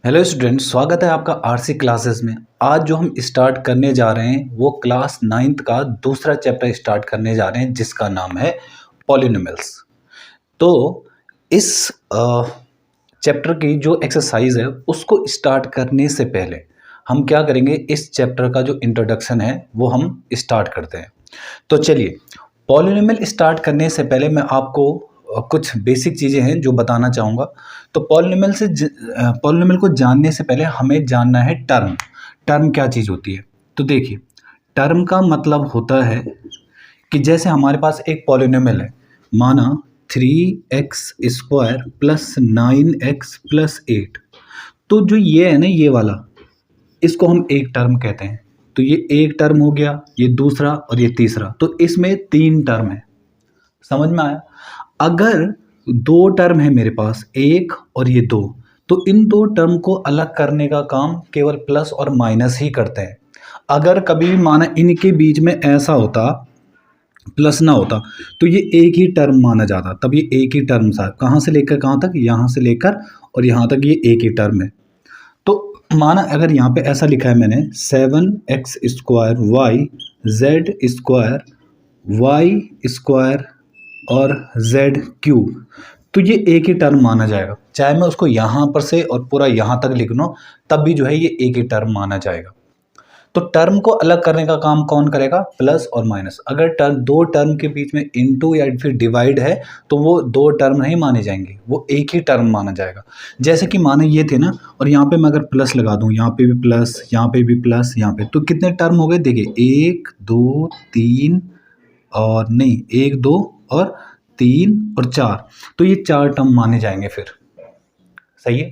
Hello student, स्वागत है आपका आरसी क्लासेस में। आज जो हम स्टार्ट करने जा रहे हैं वो क्लास 9th का दूसरा चैप्टर स्टार्ट करने जा रहे हैं जिसका नाम है पॉलिनोमियल्स। तो इस चैप्टर की जो एक्सरसाइज है उसको स्टार्ट करने से पहले हम क्या करेंगे, इस चैप्टर का जो इंट्रोडक्शन है वो हम स्टार्ट करते हैं। तो चलिए, पॉलिनोमियल स्टार्ट करने से पहले मैं आपको कुछ बेसिक चीज़ें हैं जो बताना चाहूँगा। तो पॉलिनोमियल को जानने से पहले हमें जानना है टर्म। टर्म क्या चीज़ होती है? तो देखिए, टर्म का मतलब होता है कि जैसे हमारे पास एक पॉलिनोमियल है, माना 3x² प्लस 9x प्लस 8। तो जो ये है ना, ये वाला, इसको हम एक टर्म कहते हैं। तो ये एक टर्म हो गया, ये दूसरा और ये तीसरा, तो इसमें 3 टर्म है। समझ में आया? अगर 2 टर्म है मेरे पास, एक और ये 2, तो इन 2 टर्म को अलग करने का काम केवल प्लस और माइनस ही करते हैं। अगर कभी माना इनके बीच में ऐसा होता, प्लस ना होता, तो ये एक ही टर्म माना जाता। तब ये एक ही टर्म था, कहाँ से लेकर कहाँ तक, यहाँ से लेकर और यहाँ तक ये एक ही टर्म है। तो माना अगर यहाँ पे ऐसा लिखा है मैंने 7x² y z² y² और z³ तो ये एक ही टर्म माना जाएगा। चाहे मैं उसको यहाँ पर से और पूरा यहाँ तक लिख लूँ, तब भी जो है ये एक ही टर्म माना जाएगा। तो टर्म को अलग करने का काम कौन करेगा? प्लस और माइनस। अगर दो टर्म के बीच में इनटू या फिर डिवाइड है तो वो 2 टर्म नहीं माने जाएंगे, वो एक ही टर्म माना जाएगा। जैसे कि माने ये थे ना, और यहाँ पे मैं अगर प्लस लगा दूँ, यहाँ पे भी प्लस, यहाँ पे भी प्लस, यहाँ पे, तो कितने टर्म हो गए? देखिए, 1 2 3 और नहीं, 1 2 और 3 और 4, तो ये 4 टर्म माने जाएंगे फिर। सही है?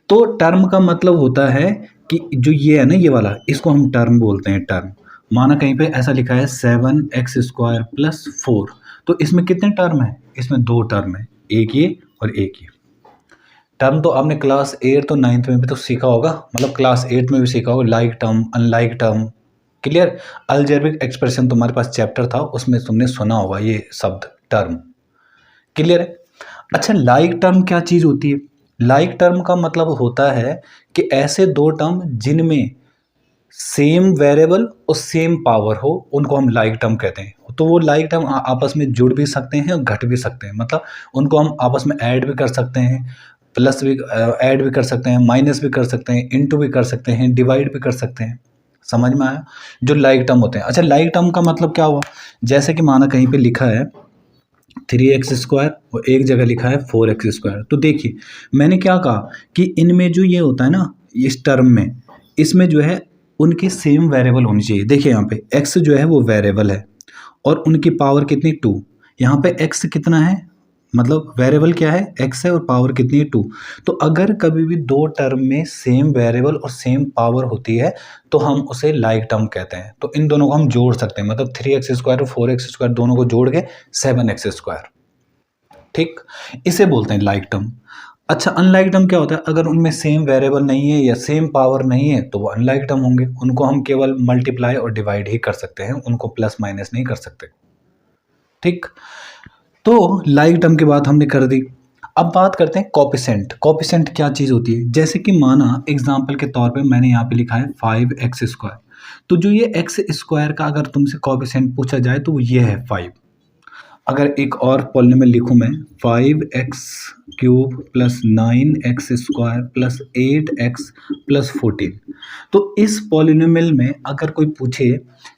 तो टर्म का मतलब होता है कि जो ये है ना, ये वाला, इसको हम टर्म बोलते हैं। टर्म माना कहीं पे ऐसा लिखा है 7x² प्लस 4, तो इसमें कितने टर्म है? इसमें 2 टर्म है, एक ये और एक ये। टर्म तो आपने क्लास 8 तो 9th में भी तो सीखा होगा, मतलब क्लास 8 में भी सीखा होगा। Like term, unlike term, clear. Algebraic expression तुम्हारे पास चैप्टर था, उसमें तुमने सुना होगा ये शब्द टर्म। क्लियर है? अच्छा, लाइक टर्म क्या चीज़ होती है? लाइक टर्म का मतलब होता है कि ऐसे 2 टर्म जिनमें सेम वेरिएबल और सेम पावर हो, उनको हम लाइक टर्म कहते हैं। तो वो लाइक टर्म आपस में जुड़ भी सकते हैं और घट भी सकते हैं। मतलब उनको हम आपस में ऐड भी कर सकते हैं, प्लस भी ऐड भी कर सकते हैं, माइनस भी कर सकते हैं, इनटू भी कर सकते हैं, डिवाइड भी कर सकते हैं। समझ में आया? जो लाइक टर्म होते हैं। अच्छा, लाइक टर्म का मतलब क्या हुआ? जैसे कि माना कहीं पे लिखा है 3x² और एक जगह लिखा है 4x²। तो देखिए, मैंने क्या कहा कि इनमें जो ये होता है ना, इस टर्म में, इसमें जो है उनकी सेम वेरिएबल होनी चाहिए। देखिए, यहाँ पे x जो है वो वेरिएबल है और उनकी पावर कितनी? 2। यहाँ पे x कितना है, मतलब वेरिएबल क्या है? x है और पावर कितनी है? 2। तो अगर कभी भी 2 टर्म में सेम वेरिएबल और सेम पावर होती है तो हम उसे लाइक टर्म कहते हैं। तो इन दोनों को हम जोड़ सकते हैं, मतलब 3x² और 4x² दोनों को जोड़ के 7x²। ठीक, इसे बोलते हैं लाइक टर्म। अच्छा, अनलाइक टर्म क्या होता है? अगर उनमें सेम वेरिएबल नहीं है या सेम पावर नहीं है तो वो अनलाइक टर्म होंगे। उनको हम केवल मल्टीप्लाई और डिवाइड ही कर सकते हैं, उनको प्लस माइनस नहीं कर सकते। ठीक, तो लाइक टर्म की बात हमने कर दी। अब बात करते हैं कोफिशिएंट। कोफिशिएंट क्या चीज़ होती है? जैसे कि माना एग्जांपल के तौर पे मैंने यहाँ पे लिखा है 5x²। तो जो ये x² का अगर तुमसे कोफिशिएंट पूछा जाए तो वो ये है 5। अगर एक और पॉलिनोमियल लिखूं मैं 5x³ plus 9x² plus 8x plus 14, तो इस पॉलिनोमियल में अगर कोई पूछे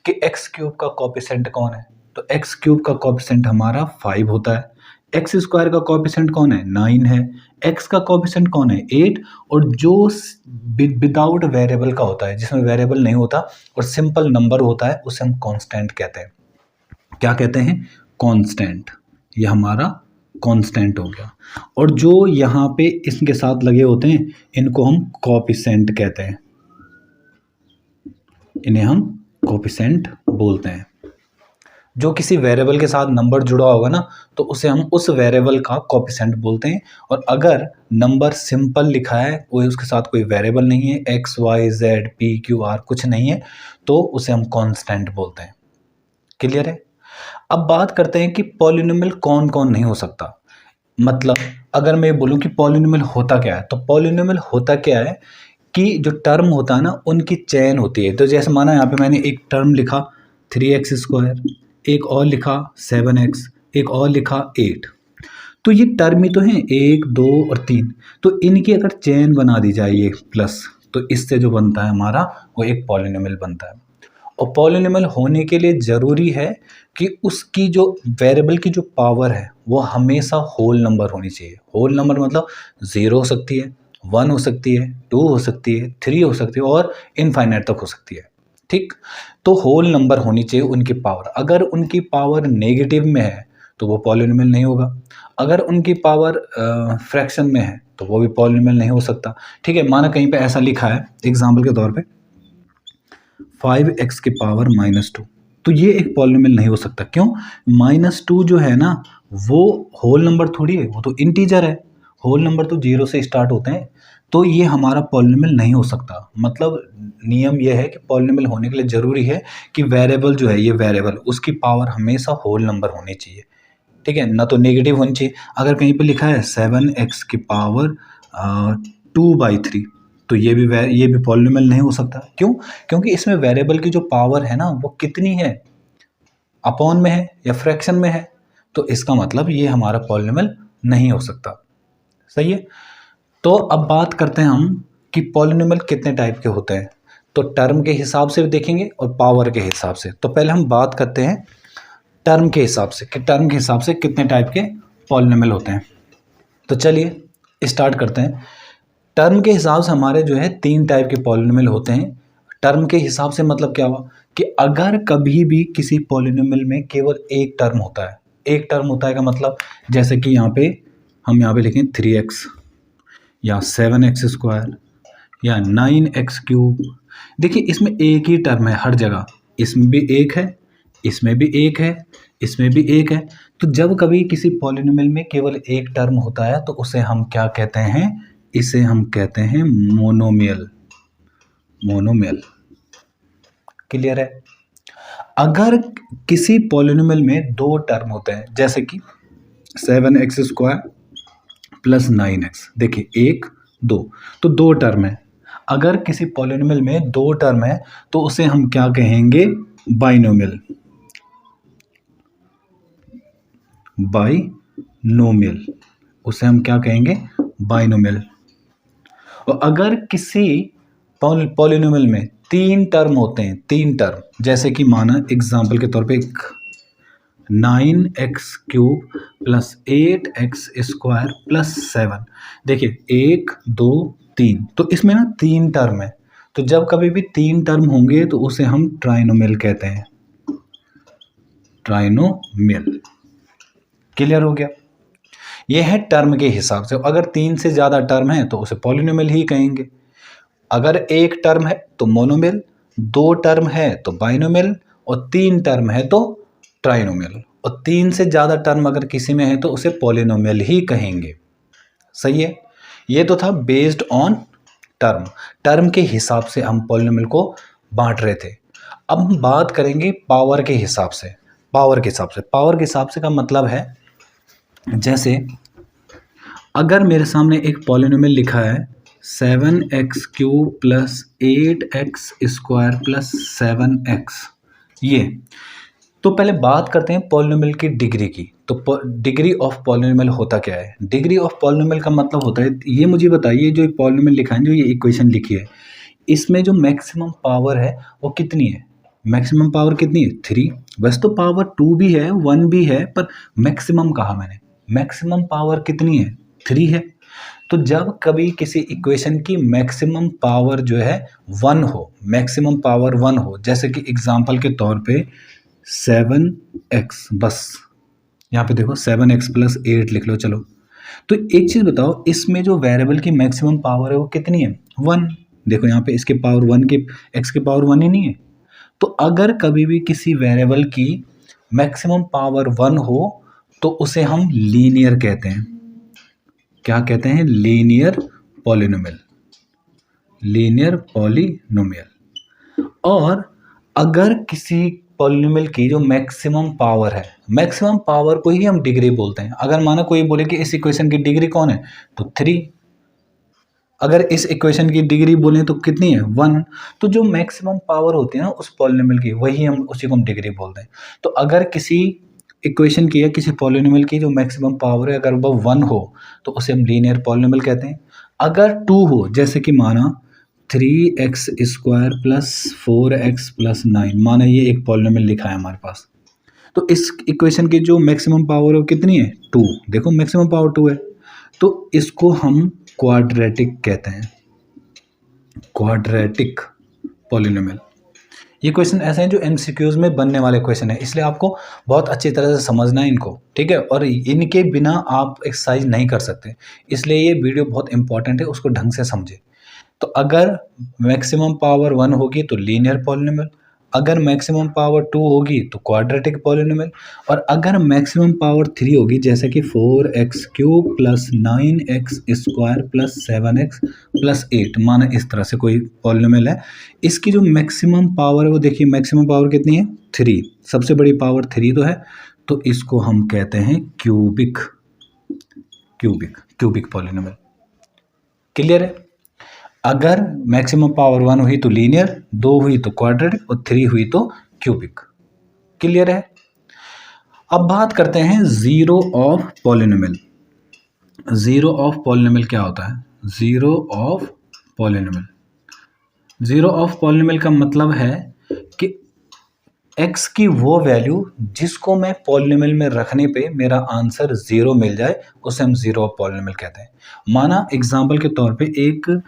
कि x³ का कोफिशिएंट कौन है, तो x³ का कोफिशिएंट हमारा 5 होता है। x² का कोफिशिएंट कौन है? 9 है। x का कोफिशिएंट कौन है? 8। और जो विदाउट वेरिएबल का होता है, जिसमें वेरिएबल नहीं होता और सिंपल नंबर होता है, उसे हम कांस्टेंट कहते हैं। क्या कहते हैं? कांस्टेंट। ये हमारा कांस्टेंट हो गया। और जो यहाँ पे इसके साथ लगे होते हैं, इनको हम कोफिशिएंट कहते हैं। इन्हें हम कोफिशिएंट बोलते हैं। जो किसी वेरिएबल के साथ नंबर जुड़ा होगा ना, तो उसे हम उस वेरिएबल का कोफिशिएंट बोलते हैं। और अगर नंबर सिंपल लिखा है, कोई उसके साथ कोई वेरिएबल नहीं है, x y z p q r कुछ नहीं है, तो उसे हम कांस्टेंट बोलते हैं। क्लियर है? अब बात करते हैं कि पॉलिनोमियल कौन कौन नहीं हो सकता। मतलब अगर मैं बोलूँ कि पॉलिनोमियल होता क्या है, तो पॉलिनोमियल होता क्या है कि जो टर्म होता है ना उनकी चेन होती है। तो जैसे माना यहाँ पे मैंने एक टर्म लिखा 3x², एक और लिखा 7x, एक और लिखा 8, तो ये टर्म ही तो हैं 1, 2 और 3। तो इनकी अगर चेन बना दी जाए ये प्लस, तो इससे जो बनता है हमारा वो एक पॉलिनोमियल बनता है। और पॉलिनोमियल होने के लिए ज़रूरी है कि उसकी जो वेरिएबल की जो पावर है वो हमेशा होल नंबर होनी चाहिए। होल नंबर मतलब 0 हो सकती है, 1 हो सकती है, 2 हो सकती है, 3 हो सकती है और इनफाइनाइट तक हो सकती है। ठीक, तो होल नंबर होनी चाहिए उनकी पावर। अगर उनकी पावर नेगेटिव में है तो वो पॉलिनोमियल नहीं होगा। अगर उनकी पावर फ्रैक्शन में है तो वो भी पॉलिनोमियल नहीं हो सकता। ठीक है, माना कहीं पे ऐसा लिखा है एग्जाम्पल के तौर पे 5x की पावर -2, तो ये एक पॉलिनोमियल नहीं हो सकता। क्यों? -2 जो है ना वो होल नंबर थोड़ी है, वो तो इंटीजर है। होल नंबर तो 0 से स्टार्ट होते हैं, तो ये हमारा पॉलिनोमियल नहीं हो सकता। मतलब नियम ये है कि पॉलिनोमियल होने के लिए ज़रूरी है कि वेरिएबल जो है, ये वेरिएबल उसकी पावर हमेशा होल नंबर होनी चाहिए। ठीक है, ना तो नेगेटिव होनी चाहिए। अगर कहीं पे लिखा है 7x की पावर 2/3, तो ये भी पॉलिनोमियल नहीं हो सकता। क्यों? क्योंकि इसमें वेरिएबल की जो पावर है ना वो कितनी है, अपॉन में है या फ्रैक्शन में है, तो इसका मतलब ये हमारा पॉलिनोमियल नहीं हो सकता। सही है। तो अब बात करते हैं हम कि पॉलिनोमियल कितने टाइप के होते हैं। तो टर्म के हिसाब से भी देखेंगे और पावर के हिसाब से। तो पहले हम बात करते हैं टर्म के हिसाब से कि टर्म के हिसाब से कितने टाइप के पॉलिनोमियल होते हैं। तो चलिए स्टार्ट करते हैं। टर्म के हिसाब से हमारे जो है 3 टाइप के पॉलिनोमियल होते हैं। टर्म के हिसाब से मतलब क्या हुआ कि अगर कभी भी किसी पॉलिनोमियल में केवल एक टर्म होता है, एक टर्म होता है का मतलब जैसे कि यहाँ पे हम यहाँ पे लिखें 3x या 7x² या 9x³। देखिए इसमें एक ही टर्म है हर जगह, इसमें भी एक है, इसमें भी एक है, इसमें भी एक है। तो जब कभी किसी पॉलिनोमियल में केवल एक टर्म होता है तो उसे हम क्या कहते हैं? इसे हम कहते हैं मोनोमियल। मोनोमियल क्लियर है। अगर किसी पॉलिनोमियल में 2 टर्म होते हैं जैसे कि 7x² प्लस 9x, देखिए 1, 2, तो 2 टर्म है। अगर किसी पॉलिनोमियल में 2 टर्म है तो उसे हम क्या कहेंगे? बाइनोमियल। बाइनोमियल, उसे हम क्या कहेंगे? बाइनोमियल। और अगर किसी पॉलिनोमियल में 3 टर्म होते हैं, 3 टर्म, जैसे कि माना एग्जांपल के तौर पे 9x³ प्लस 8x² प्लस 7, देखिए 1, 2, 3, तो इसमें ना 3 टर्म है। तो जब कभी भी 3 टर्म होंगे तो उसे हम ट्राइनोमियल कहते हैं। ट्राइनोमियल क्लियर हो गया। यह है टर्म के हिसाब से। अगर 3 से ज़्यादा टर्म है तो उसे पॉलिनोमियल ही कहेंगे। अगर एक टर्म है तो मोनोमियल, 2 टर्म है तो बाइनोमियल और 3 टर्म है तो ट्राइनोमियल। और 3 से ज़्यादा टर्म अगर किसी में है तो उसे पॉलिनोमियल ही कहेंगे। सही है। ये तो था बेस्ड ऑन टर्म। टर्म के हिसाब से हम पॉलिनोमियल को बांट रहे थे। अब हम बात करेंगे पावर के हिसाब से। पावर के हिसाब से, पावर के हिसाब से का मतलब है जैसे अगर मेरे सामने एक पॉलिनोमियल लिखा है 7x³ plus 8x² plus 7x, ये तो पहले बात करते हैं पॉलिनोमियल की डिग्री की। तो डिग्री ऑफ पॉलिनोमियल होता क्या है? डिग्री ऑफ पॉलिनोमियल का मतलब होता है, ये मुझे बताइए, जो पॉलिनोमियल लिखा है, जो ये इक्वेशन लिखी है, इसमें जो मैक्सिमम पावर है वो कितनी है? मैक्सिमम पावर कितनी है? 3। वैसे तो पावर 2 भी है, 1 भी है, पर मैक्सिमम कहा मैंने। मैक्सिमम पावर कितनी है? 3 है। तो जब कभी किसी इक्वेशन की मैक्सिमम पावर जो है 1 हो, मैक्सिमम पावर 1 हो, जैसे कि एग्जांपल के तौर पे 7x, बस यहाँ पे देखो 7x प्लस 8 लिख लो। चलो, तो एक चीज़ बताओ, इसमें जो वेरिएबल की मैक्सिमम पावर है वो कितनी है? 1। देखो यहाँ पे इसके पावर 1 की, x की पावर 1 ही नहीं है। तो अगर कभी भी किसी वेरिएबल की मैक्सिमम पावर 1 हो तो उसे हम लीनियर कहते हैं। क्या कहते हैं? Linear polynomial. Linear polynomial. और अगर किसी पॉलिनोमियल की जो मैक्सिमम पावर है, मैक्सिमम पावर को ही हम डिग्री बोलते हैं। अगर माना कोई बोले कि इस इक्वेशन की डिग्री कौन है, तो 3। अगर इस इक्वेशन की डिग्री बोलें तो कितनी है, 1। तो जो मैक्सिमम पावर होती है ना उस पॉलिनोमियल की, वही हम उसी को हम डिग्री बोलते हैं। तो अगर किसी इक्वेशन की या किसी पॉलिनोमियल की जो मैक्सिमम पावर है अगर वो 1 हो तो उसे हम लीनियर पॉलिनोमियल कहते हैं। अगर 2 हो, जैसे कि माना 3x² प्लस 4x प्लस 9, माना ये एक पॉलिनोमियल लिखा है हमारे पास, तो इस इक्वेशन की जो मैक्सिमम पावर है वो कितनी है, 2। देखो मैक्सिमम पावर 2 है, तो इसको हम क्वाड्रेटिक कहते हैं, क्वाड्रेटिक पॉलिनोमियल। ये क्वेश्चन ऐसे हैं जो एमसीक्यूज में बनने वाले क्वेश्चन है, इसलिए आपको बहुत अच्छी तरह से समझना है इनको, ठीक है। और इनके बिना आप एक्सरसाइज नहीं कर सकते, इसलिए ये वीडियो बहुत इंपॉर्टेंट है, उसको ढंग से समझे। तो अगर मैक्सिमम पावर 1 होगी तो लीनियर पॉलिनोमियल, अगर मैक्सिमम पावर 2 होगी तो क्वाड्रेटिक पॉलिनोमियल, और अगर मैक्सिमम पावर 3 होगी जैसे कि 4x³ plus 9x² plus 7x plus 8, माना इस तरह से कोई पॉलिनोमियल है, इसकी जो मैक्सिमम पावर है वो देखिए मैक्सिमम पावर कितनी है, 3, सबसे बड़ी पावर 3 तो है, तो इसको हम कहते हैं क्यूबिक, क्यूबिक पॉलिनोमियल। क्लियर है। अगर मैक्सिमम पावर 1 हुई तो लीनियर, 2 हुई तो क्वाड्रेटिक और 3 हुई तो क्यूबिक। क्लियर है। अब बात करते हैं zero of polynomial. Zero of polynomial क्या होता है, zero of polynomial, zero of polynomial का मतलब है कि x की वो वैल्यू जिसको मैं पॉलिनोमियल में रखने पे मेरा आंसर 0 मिल जाए, उसे हम जीरो ऑफ पॉलिनोमियल कहते हैं। माना एग्जांपल के तौर पे एक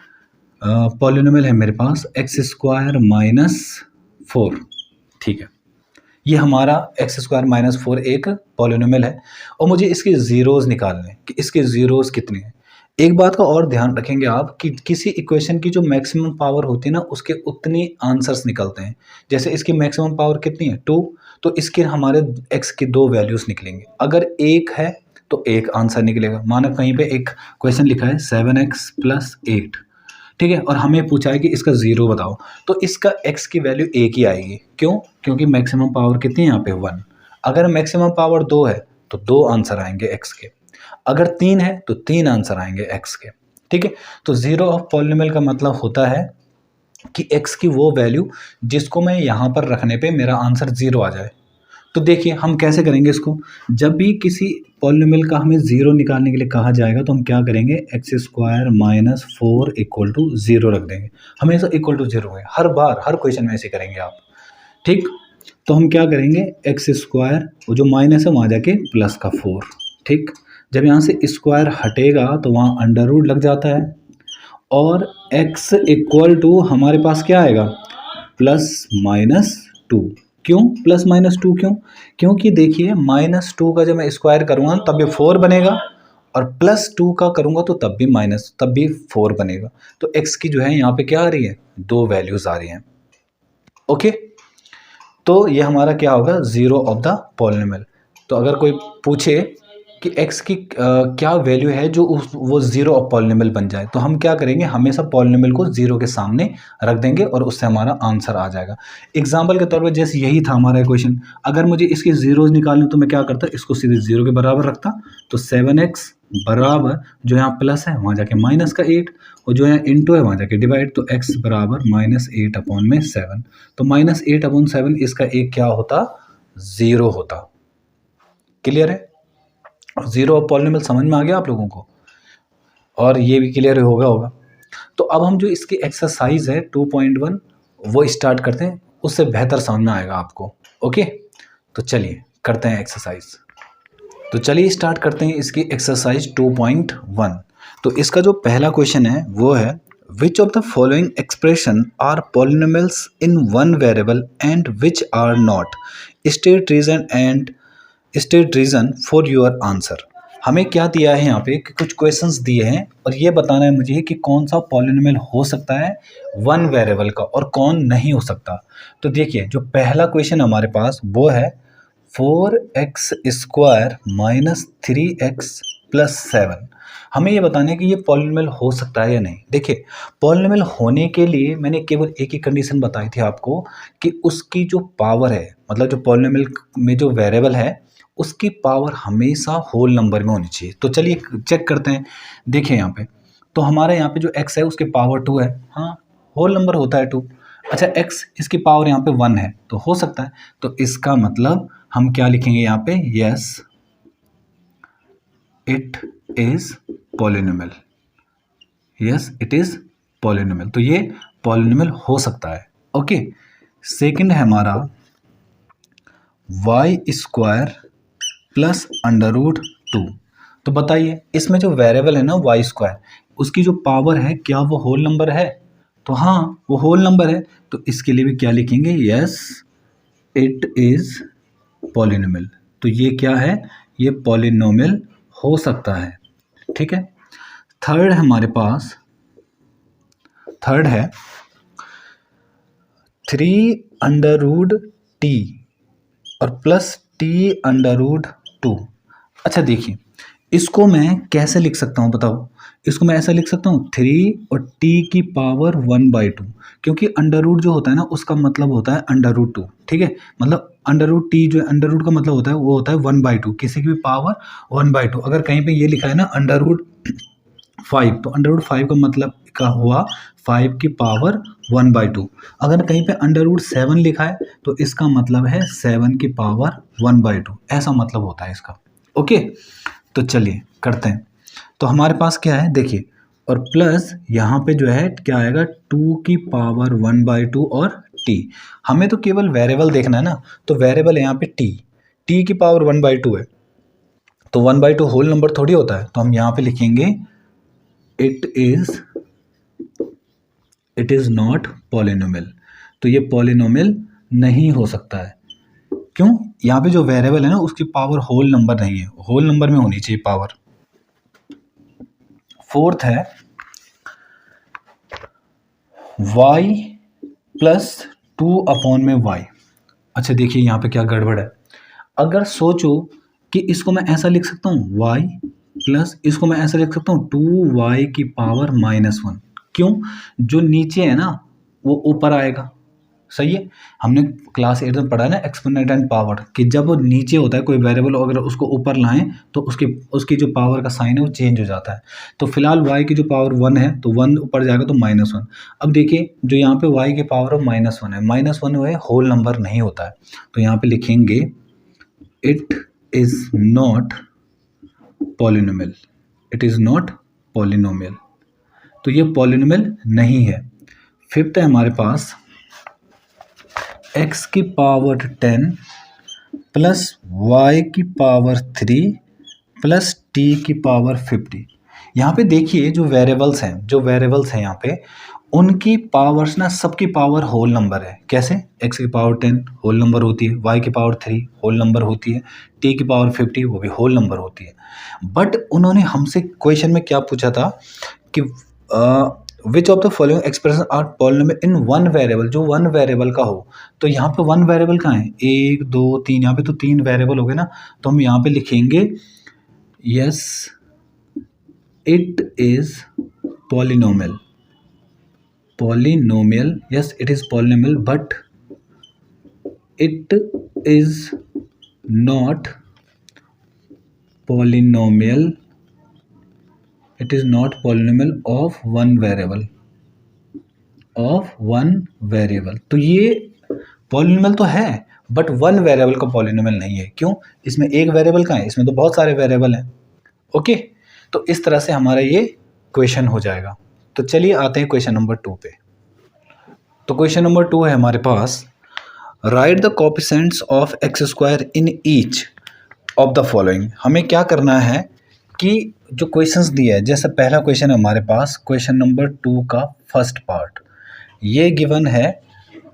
पॉलिनोमियल है मेरे पास x² माइनस 4, ठीक है, ये हमारा x² माइनस 4 एक पॉलिनोमियल है, और मुझे इसके ज़ीरोज़ निकालने कि इसके ज़ीरोज़ कितने हैं। एक बात का और ध्यान रखेंगे आप कि किसी इक्वेशन की जो मैक्सिमम पावर होती है ना उसके उतनी आंसर्स निकलते हैं। जैसे इसकी मैक्सिमम पावर कितनी है, 2, तो इसके हमारे x की 2 वैल्यूज़ निकलेंगे। अगर 1 है तो एक आंसर निकलेगा। माना कहीं पे एक क्वेश्चन लिखा है 7x प्लस 8, ठीक है, और हमें पूछा है कि इसका ज़ीरो बताओ, तो इसका x की वैल्यू 1 ही आएगी। क्यों, क्योंकि मैक्सिमम पावर कितनी है यहाँ पे 1। अगर मैक्सिमम पावर 2 है तो 2 आंसर आएंगे x के, अगर 3 है तो 3 आंसर आएंगे x के, ठीक है। तो जीरो ऑफ पॉलिनोमियल का मतलब होता है कि x की वो वैल्यू जिसको मैं यहाँ पर रखने पे मेरा आंसर 0 आ जाए। तो देखिए हम कैसे करेंगे इसको, जब भी किसी पॉलिनोमियल का हमें 0 निकालने के लिए कहा जाएगा तो हम क्या करेंगे, x² माइनस 4 इक्वल टू 0 रख देंगे, हमेशा इक्वल टू 0 है, हर बार हर क्वेश्चन में ऐसे करेंगे आप, ठीक। तो हम क्या करेंगे, x² वो जो माइनस है वहाँ जाके प्लस का 4, ठीक। जब यहाँ से स्क्वायर हटेगा तो वहाँ अंडर रूट लग जाता है, और x इक्वल टू हमारे पास क्या आएगा, प्लस माइनस 2। क्यों प्लस माइनस 2, क्योंकि देखिए -2 का जब मैं स्क्वायर करूँगा तब भी 4 बनेगा, और +2 का करूँगा तो तब भी 4 बनेगा। तो x की जो है यहाँ पे क्या आ रही है, 2 वैल्यूज़ आ रही हैं। ओके, तो ये हमारा क्या होगा, जीरो ऑफ द पॉलिनोमियल। तो अगर कोई पूछे कि x की क्या वैल्यू है जो वो जीरो ऑफ पॉलिनोमियल बन जाए, तो हम क्या करेंगे, हमेशा पॉलिनोमियल को 0 के सामने रख देंगे और उससे हमारा आंसर आ जाएगा। एग्जाम्पल के तौर पर जैसे यही था हमारा क्वेश्चन, अगर मुझे इसके ज़ीरोज़ निकालने तो मैं क्या करता, इसको सीधे 0 के बराबर रखता, तो 7x बराबर जो यहाँ प्लस है वहाँ जाके माइनस का 8, और जो यहाँ इंटू है वहाँ जाके डिवाइड, तो x बराबर -8/7। तो -8/7 इसका एक क्या होता, 0 होता। क्लियर है। जीरो ऑफ पॉलिनोमियल समझ में आ गया आप लोगों को, और ये भी क्लियर होगा। तो अब हम जो इसकी एक्सरसाइज है 2.1 वो स्टार्ट करते हैं, उससे बेहतर समझ में आएगा आपको। ओके, तो चलिए करते हैं एक्सरसाइज। तो चलिए स्टार्ट करते हैं इसकी एक्सरसाइज 2.1। तो इसका जो पहला क्वेश्चन है वो है, which of the following expression are polynomials in one variable and which are not, state reason for your answer. हमें क्या दिया है यहाँ पे कि कुछ क्वेश्चंस दिए हैं और ये बताना है मुझे कि कौन सा पॉलिनोमियल हो सकता है वन वेरिएबल का और कौन नहीं हो सकता। तो देखिए जो पहला क्वेश्चन हमारे पास वो है 4x² माइनस 3x प्लस 7। हमें ये बताना है कि ये पॉलिनोमियल हो सकता है या नहीं। देखिए, पॉलिनोमियल होने के लिए मैंने केवल एक ही कंडीशन बताई थी आपको कि उसकी जो पावर है, मतलब जो पॉलिनोमियल में जो वेरिएबल है उसकी पावर हमेशा होल नंबर में होनी चाहिए। तो चलिए चेक करते हैं। देखिए यहाँ पे, तो हमारे यहाँ पे जो x है उसकी पावर 2 है, हाँ होल नंबर होता है 2। अच्छा, x इसकी पावर यहाँ पे 1 है तो हो सकता है। तो इसका मतलब हम क्या लिखेंगे यहाँ पे, yes it is polynomial, yes it is polynomial. तो ये पॉलिनोमियल हो सकता है। ओके, सेकंड है हमारा y square plus under root 2। तो बताइए इसमें जो वेरिएबल है ना वाई स्क्वायर, उसकी जो पावर है क्या वो होल नंबर है? तो हाँ वो होल नंबर है, तो इसके लिए भी क्या लिखेंगे, यस इट इज पॉलिनोमियल। तो ये क्या है, ये पॉलिनोमियल हो सकता है। ठीक है, थर्ड हमारे पास, थर्ड है 3 अंडर रूट टी और प्लस टी अंडर रूट 2। अच्छा देखिए, इसको मैं कैसे लिख सकता हूँ बताओ? इसको मैं ऐसा लिख सकता हूँ 3 और t की पावर 1/2, क्योंकि अंडर रूट जो होता है ना उसका मतलब होता है अंडर रूट 2। ठीक है, मतलब अंडर रूट टी जो अंडर रूट का मतलब होता है वो होता है 1/2, किसी की भी पावर 1/2। अगर कहीं पे ये लिखा है ना अंडर रूट 5, तो अंडर रूट 5 का मतलब का हुआ 5 की पावर 1/2। अगर कहीं पे अंडर रूट 7 लिखा है तो इसका मतलब है 7 की पावर 1/2, ऐसा मतलब होता है इसका। ओके, तो चलिए करते हैं। तो हमारे पास क्या है देखिए, और प्लस यहाँ पे जो है क्या आएगा 2 की पावर 1/2 और t। हमें तो केवल वेरिएबल देखना है ना, तो वेरिएबल है यहाँ पे t की पावर 1/2 है, तो 1/2 होल नंबर थोड़ी होता है। तो हम यहाँ पे लिखेंगे इट इज नॉट पॉलिनोमियल। तो ये पॉलिनोमियल नहीं हो सकता है। क्यों? यहाँ पे जो वेरिएबल है ना उसकी पावर होल नंबर नहीं है, होल नंबर में होनी चाहिए पावर। फोर्थ है y प्लस 2/y। अच्छा देखिए यहाँ पे क्या गड़बड़ है। अगर सोचो कि इसको मैं ऐसा लिख सकता हूँ y प्लस, इसको मैं ऐसा लिख सकता हूँ 2y की पावर -1। क्यों? जो नीचे है ना वो ऊपर आएगा। सही है, हमने क्लास 8 में पढ़ा है ना एक्सपोनेंट एंड पावर, कि जब वो नीचे होता है कोई वेरिएबल अगर उसको ऊपर लाएं तो उसकी जो पावर का साइन है वो चेंज हो जाता है। तो फिलहाल y की जो पावर 1 है तो 1 ऊपर जाएगा तो -1। अब देखिए जो यहाँ पे y की पावर ऑफ -1 है, -1 हुए होल नंबर नहीं होता है। तो यहाँ पे लिखेंगे it is not polynomial, it is not polynomial. तो ये पॉलिनोमियल नहीं है। फिफ्थ है हमारे पास x की पावर 10 प्लस y की पावर 3 प्लस t की पावर 50। यहाँ पे देखिए जो वेरिएबल्स हैं यहाँ पे उनकी पावर्स ना सबकी पावर होल नंबर है। कैसे? x की पावर 10 होल नंबर होती है, y की पावर 3 होल नंबर होती है, t की पावर 50 वो भी होल नंबर होती है। बट उन्होंने हमसे क्वेश्चन में क्या पूछा था कि which of the following expression are polynomial in one variable, जो वन वेरिएबल का हो। तो यहाँ पे वन वेरिएबल कहाँ है, 1 2 3, यहाँ पे तो 3 वेरिएबल हो गए ना। तो हम यहाँ पे लिखेंगे yes it is polynomial, yes it is polynomial but it is not polynomial, it is not polynomial of one variable. तो ये पॉलिनोमियल तो है बट वन वेरिएबल का पॉलिनोमियल नहीं है। क्यों? इसमें एक वेरिएबल का है, इसमें तो बहुत सारे वेरिएबल हैं। ओके, तो इस तरह से हमारा ये क्वेश्चन हो जाएगा। तो चलिए आते हैं क्वेश्चन नंबर 2 पे। तो क्वेश्चन नंबर 2 है हमारे पास, write the coefficients of x square in each of the following. हमें क्या करना है कि जो क्वेश्चंस दिया है, जैसे पहला क्वेश्चन है हमारे पास क्वेश्चन नंबर 2 का फर्स्ट पार्ट, ये गिवन है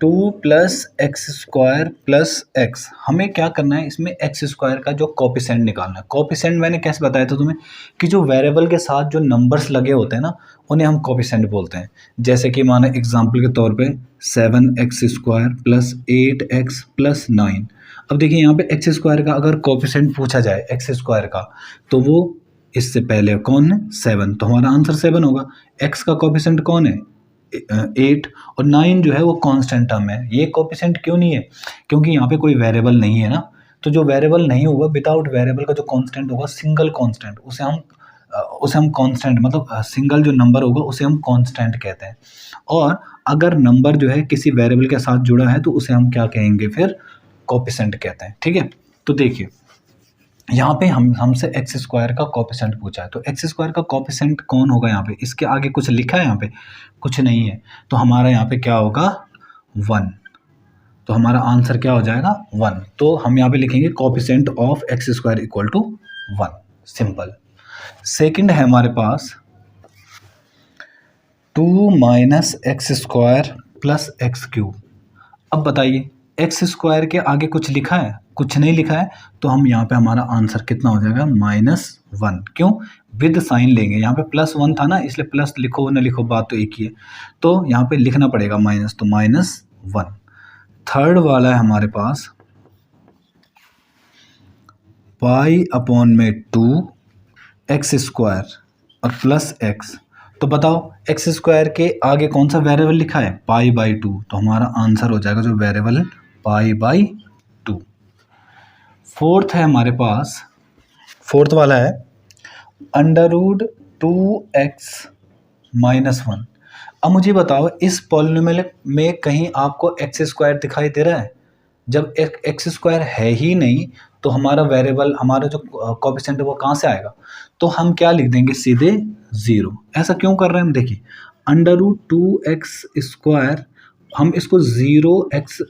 2 plus x square plus x. हमें क्या करना है इसमें एक्स स्क्वायर का जो कोएफिशिएंट निकालना है। कोएफिशिएंट मैंने कैसे बताया था तुम्हें कि जो वेरिएबल के साथ जो नंबर्स लगे होते हैं ना उन्हें हम कोएफिशिएंट बोलते हैं। जैसे कि माना एग्जांपल के तौर पे 7x² प्लस 8x प्लस 9। अब देखिए यहाँ पे एक्स स्क्वायर का अगर कोएफिशिएंट पूछा जाए एक्स स्क्वायर का, तो वो इससे पहले कौन है 7, तो हमारा आंसर 7 होगा। x का कोफिशिएंट कौन है 8, और 9 जो है वो कांस्टेंट टर्म है। ये कोफिशिएंट क्यों नहीं है, क्योंकि यहाँ पे कोई वेरिएबल नहीं है ना, तो जो वेरिएबल नहीं होगा, विदाउट वेरिएबल का जो कांस्टेंट होगा सिंगल कांस्टेंट, उसे हम कांस्टेंट मतलब सिंगल जो नंबर होगा उसे हम कांस्टेंट कहते हैं। और अगर नंबर जो है किसी वेरिएबल के साथ जुड़ा है तो उसे हम क्या कहेंगे, फिर कोफिशिएंट कहते हैं। ठीक है, तो देखिए यहाँ पे हमसे एक्स स्क्वायर का कोफिशिएंट पूछा है, तो एक्स स्क्वायर का कोफिशिएंट कौन होगा यहाँ पे, इसके आगे कुछ लिखा है, यहाँ पे कुछ नहीं है, तो हमारा यहाँ पे क्या होगा 1, तो हमारा आंसर क्या हो जाएगा 1। तो हम यहाँ पे लिखेंगे coefficient of x square equal to 1, simple. Second है हमारे पास 2 minus x square plus x cube. अब बताइए एक्स स्क्वायर के आगे कुछ लिखा है, कुछ नहीं लिखा है, तो हम यहाँ पे हमारा आंसर कितना हो जाएगा -1। क्यों, विद साइन लेंगे, यहाँ पे +1 था ना, इसलिए प्लस लिखो ना लिखो बात तो एक ही है, तो यहाँ पे लिखना पड़ेगा माइनस, तो -1। थर्ड वाला है हमारे पास π/2 एक्स स्क्वायर और प्लस एक्स। तो बताओ एक्स स्क्वायर के आगे कौन सा वेरिएबल लिखा है π/2, तो हमारा आंसर हो जाएगा जो वेरिएबल π/2। फोर्थ है हमारे पास, फोर्थ वाला है √2x - 1। अब मुझे बताओ इस पॉलिनोमियल में कहीं आपको एक्स स्क्वायर दिखाई दे रहा है? जब एक्स स्क्वायर है ही नहीं तो हमारा वेरिएबल, हमारा जो कोफिशिएंट है वो कहाँ से आएगा, तो हम क्या लिख देंगे सीधे 0। ऐसा क्यों कर रहे हैं हम, देखिए √2x², हम इसको 0x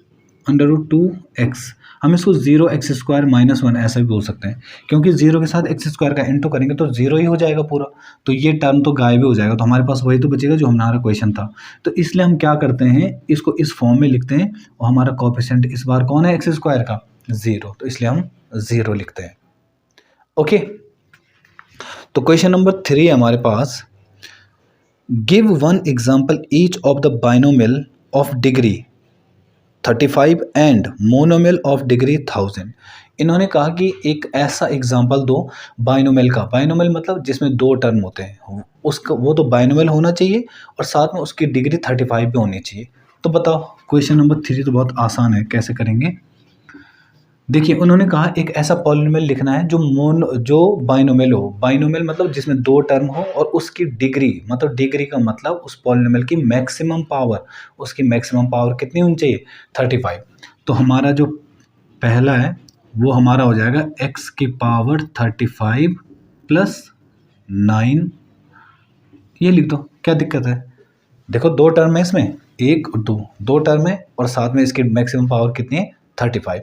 √2x, हम इसको 0x² - 1 ऐसा भी बोल सकते हैं, क्योंकि 0 के साथ x स्क्वायर का इंटू करेंगे तो 0 ही हो जाएगा पूरा, तो ये टर्म तो गायब ही हो जाएगा, तो हमारे पास वही तो बचेगा जो हमारा क्वेश्चन था। तो इसलिए हम क्या करते हैं, इसको इस फॉर्म में लिखते हैं, और हमारा कोफिशिएंट इस बार कौन है एक्स स्क्वायर का 0, तो इसलिए हम 0 लिखते हैं। ओके, तो क्वेश्चन नंबर 3 हमारे पास, give one example each of the binomial of degree 35 and monomial of degree 1000। इन्होंने कहा कि एक ऐसा एग्जाम्पल दो बाइनोमियल का, बाइनोमियल मतलब जिसमें 2 टर्म होते हैं, उसका वो तो बाइनोमियल होना चाहिए और साथ में उसकी डिग्री 35 भी होनी चाहिए। तो बताओ क्वेश्चन नंबर 3 तो बहुत आसान है, कैसे करेंगे। देखिए उन्होंने कहा एक ऐसा पॉलिनोमियल लिखना है जो बाइनोमियल हो, बाइनोमियल मतलब जिसमें 2 टर्म हो और उसकी डिग्री, मतलब डिग्री का मतलब उस पॉलिनोमियल की मैक्सिमम पावर, उसकी मैक्सिमम पावर कितनी होनी चाहिए 35। तो हमारा जो पहला है वो हमारा हो जाएगा x⁵ + 9, ये लिख दो, क्या दिक्कत है। देखो 2 टर्म है इसमें, 1 और 2 टर्म है, और साथ में इसकी मैक्सिमम पावर कितनी है 35।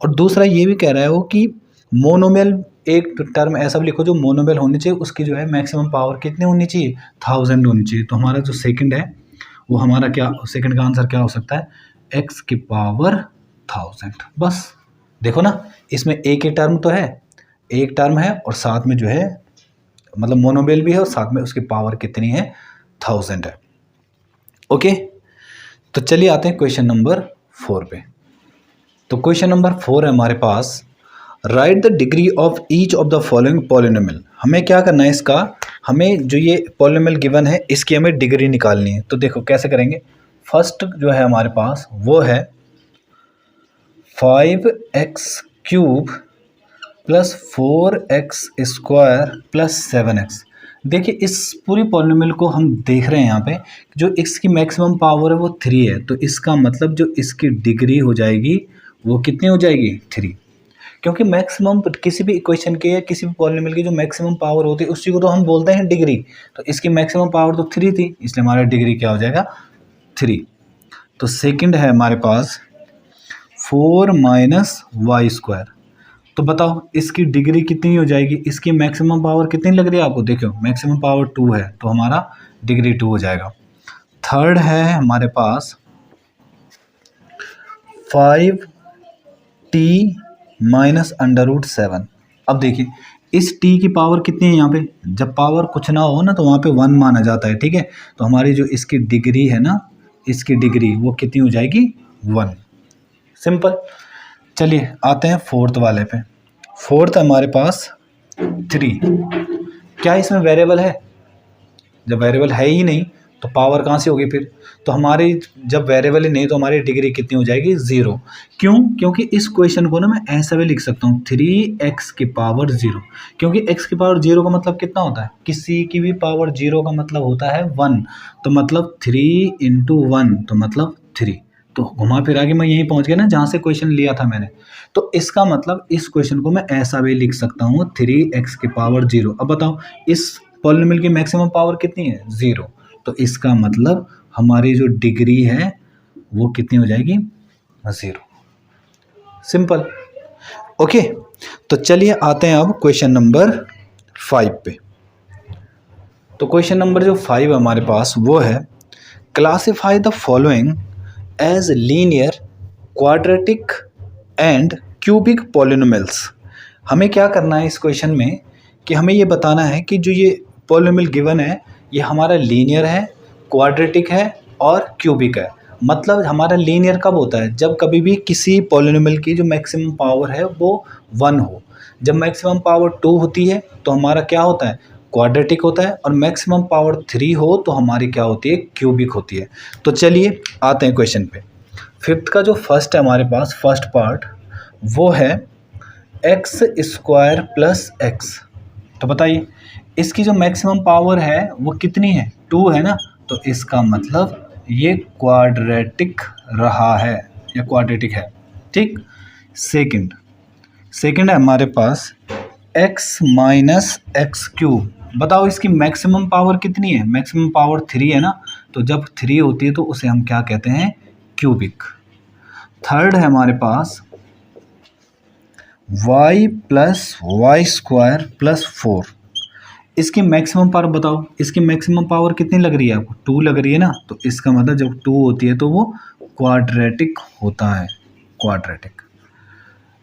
और दूसरा ये भी कह रहा है वो कि मोनोमियल, एक टर्म ऐसा भी लिखो जो मोनोमियल होनी चाहिए, उसकी जो है मैक्सिमम पावर कितनी होनी चाहिए 1000 होनी चाहिए। तो हमारा जो सेकंड है वो हमारा क्या, सेकंड का आंसर क्या हो सकता है x⁵1000। बस देखो ना, इसमें एक ही टर्म तो है, एक टर्म है और साथ में जो है मतलब मोनोमियल भी है और साथ में उसकी पावर कितनी है 1000 है। ओके, तो चलिए आते हैं क्वेश्चन नंबर 4 पे। तो क्वेश्चन नंबर 4 है हमारे पास, write the degree of each of the following polynomial. हमें क्या करना है इसका, हमें जो ये पॉलिनोमियल गिवन है इसकी हमें डिग्री निकालनी है। तो देखो कैसे करेंगे, फर्स्ट जो है हमारे पास वो है 5x³ + 4x² + 7x। देखिए इस पूरी पॉलिनोमियल को हम देख रहे हैं यहाँ पे, जो इसकी मैक्सिमम पावर है वो 3 है, तो इसका मतलब जो इसकी डिग्री हो जाएगी वो कितनी हो जाएगी 3, क्योंकि मैक्सिमम किसी भी इक्वेशन के या किसी भी पॉलिनोमियल की जो मैक्सिमम पावर होती है उसी को तो हम बोलते हैं डिग्री। तो इसकी मैक्सिमम पावर तो 3 थी, इसलिए हमारा डिग्री क्या हो जाएगा 3। तो सेकंड है हमारे पास 4 - y²। तो बताओ इसकी डिग्री कितनी हो जाएगी, इसकी मैक्सिमम पावर कितनी लग रही है आपको, देखो मैक्सिमम पावर 2 है, तो हमारा डिग्री 2 हो जाएगा। थर्ड है हमारे पास 5t - √7। अब देखिए इस t की पावर कितनी है, यहाँ पे जब पावर कुछ ना हो ना तो वहाँ पे 1 माना जाता है, ठीक है। तो हमारी जो इसकी डिग्री है ना, इसकी डिग्री वो कितनी हो जाएगी 1, सिंपल। चलिए आते हैं फोर्थ वाले पे। फोर्थ हमारे पास 3, क्या इसमें वेरिएबल है? जब वेरिएबल है ही नहीं तो पावर कहाँ से होगी फिर? तो हमारी जब वेरिएबल ही नहीं तो हमारी डिग्री कितनी हो जाएगी? 0। क्यों? क्योंकि इस क्वेश्चन को ना मैं ऐसा भी लिख सकता हूँ 3x की पावर 0, क्योंकि x की पावर 0 का मतलब कितना होता है? किसी की भी पावर 0 का मतलब होता है 1, तो मतलब 3 × 1 तो मतलब 3। तो घुमा फिरा के मैं यहीं पहुंच गया ना जहाँ से क्वेश्चन लिया था मैंने। तो इसका मतलब इस क्वेश्चन को मैं ऐसा भी लिख सकता हूँ 3x की पावर 0। अब बताओ इस पॉलिनोमियल की मैक्सिमम पावर कितनी है? 0। तो इसका मतलब हमारी जो डिग्री है वो कितनी हो जाएगी? 0। सिंपल। ओके, तो चलिए आते हैं अब क्वेश्चन नंबर 5 पे। तो क्वेश्चन नंबर जो 5 हमारे पास वो है, classify the following as linear, quadratic and cubic polynomials. हमें क्या करना है इस क्वेश्चन में कि हमें ये बताना है कि जो ये पॉलिनोमियल गिवन है ये हमारा लीनियर है, क्वाड्रेटिक है और क्यूबिक है। मतलब हमारा लीनियर कब होता है? जब कभी भी किसी पॉलिनोमियल की जो मैक्सिमम पावर है वो 1 हो। जब मैक्सिमम पावर 2 होती है तो हमारा क्या होता है? क्वाड्रेटिक होता है। और मैक्सिमम पावर 3 हो तो हमारी क्या होती है? क्यूबिक होती है। तो चलिए आते हैं क्वेश्चन पे। 5th का जो फर्स्ट है हमारे पास, फर्स्ट पार्ट वो है x² + x। तो बताइए इसकी जो मैक्सिमम पावर है वो कितनी है? 2 है ना। तो इसका मतलब ये क्वाड्रेटिक रहा है या क्वाड्रेटिक है। ठीक। सेकंड है हमारे पास x - x³। बताओ इसकी मैक्सिमम पावर कितनी है? मैक्सिमम पावर 3 है ना। तो जब 3 होती है तो उसे हम क्या कहते हैं? क्यूबिक। थर्ड है हमारे पास y + y² + 4। इसकी मैक्सिमम पावर बताओ, इसकी मैक्सिमम पावर कितनी लग रही है आपको? 2 लग रही है ना। तो इसका मतलब जब 2 होती है तो वो क्वाड्रेटिक होता है, क्वाड्रेटिक।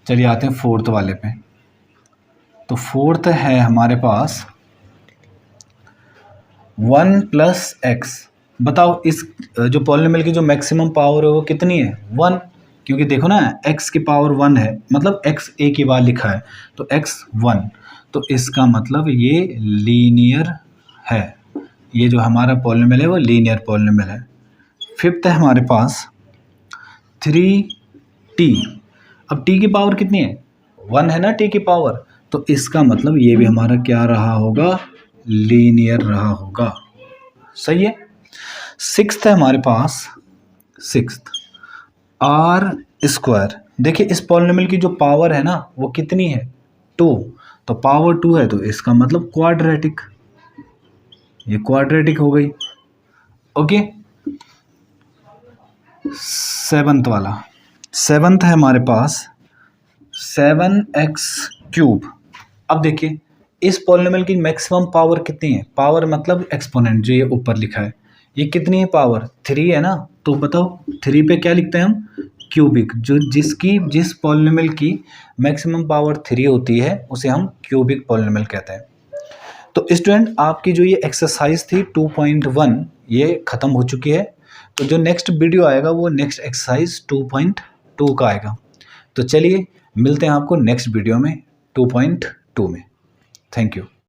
चलिए आते हैं 4th वाले पे। तो 4th है हमारे पास 1 + x। बताओ इस जो पॉलिनोमियल की जो मैक्सिमम पावर है वो कितनी है? 1। क्योंकि देखो ना x की पावर 1 है, मतलब x एक ही बार लिखा है तो x 1। तो इसका मतलब ये लीनियर है। ये जो हमारा पॉलिनोमियल है वो लीनियर पॉलिनोमियल है। 5th है हमारे पास 3t। अब t की पावर कितनी है? 1 है ना t की पावर। तो इसका मतलब ये भी हमारा क्या रहा होगा? लीनियर रहा होगा। सही है। 6th है हमारे पास, 6th r²। देखिए इस पॉलिनोमियल की जो पावर है ना वो कितनी है? 2। तो पावर 2 है तो इसका मतलब क्वाड्रेटिक, ये क्वाड्रेटिक हो गई। ओके। 7th है हमारे पास 7x³। अब देखिए इस पॉलिनोमियल की मैक्सिमम पावर कितनी है? पावर मतलब एक्सपोनेंट जो ये ऊपर लिखा है, ये कितनी है पावर? 3 है ना। तो बताओ 3 पे क्या लिखते हैं हम? क्यूबिक। जो जिस पॉलिनोमियल की मैक्सिमम पावर 3 होती है उसे हम क्यूबिक पॉलिनोमियल कहते हैं। तो स्टूडेंट आपकी जो ये एक्सरसाइज थी 2.1 ये ख़त्म हो चुकी है। तो जो नेक्स्ट वीडियो आएगा वो नेक्स्ट एक्सरसाइज 2.2 का आएगा। तो चलिए मिलते हैं आपको नेक्स्ट वीडियो में 2.2 में। Thank you.